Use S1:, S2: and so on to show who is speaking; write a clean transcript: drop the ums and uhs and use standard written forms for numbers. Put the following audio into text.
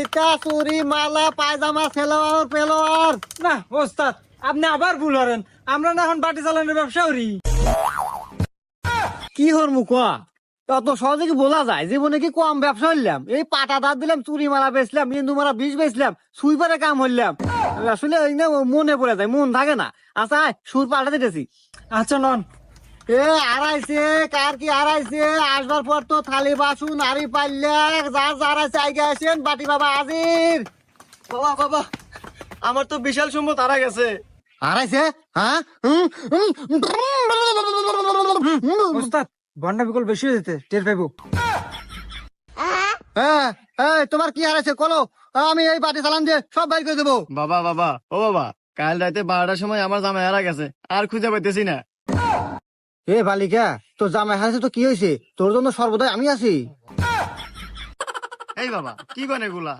S1: ফিতা চুরি মালা পায়জামা সেলোয়ার পেলোয়ার।
S2: না ওস্তাদ, আপনি আবার ভুল করেন। আমরা না এখন বাটি চালানোর ব্যবসা করি।
S1: কি হর মুখা তত সহজে কি বলা যায়? জীবনে কি কম ব্যবসা হইলাম? এই পাটা দাঁত দিলাম, চুরি মালা বেচলাম, ইন্দু মালা বিষ বেচলাম, সুইপারে কাম হইলাম। আসলে এই না মনে পড়ে যায়, মন থাকে না। আচ্ছা আয়, সুর পাল্টা দিতেছি।
S2: আচ্ছা নন।
S1: এ হারাইছে, কার কি হারাইছে? আসবার পর তো থালি বাসন হাড়ি পাল্লা যার যার আছে আইগে আসেন। বাটি বাবা হাজির।
S3: বাবা বাবা, আমার তো বিশাল সম্পদ হারা গেছে।
S1: হারাইছে? হ্যাঁ
S2: ওস্তাদ, বন্ডা বিকল বেশি হয়ে যেতে টের পাইবো।
S1: হ্যাঁ, এই তোমার কি হারাইছে কলো, আমি এই বাটি চালান যে সব বাইর করে দেবো।
S3: বাবা বাবা, ও বাবা, কাল রাতে 12টার সময় আমার জামাই হারা গেছে, আর খুঁজে পাইতেছি না।
S1: এ বালিকা, তোর জামাই হারাইছে তো কি হয়েছে? তোর জন্য সর্বদাই আমি আছি।
S3: এই বাবা, কি করেন এগুলা?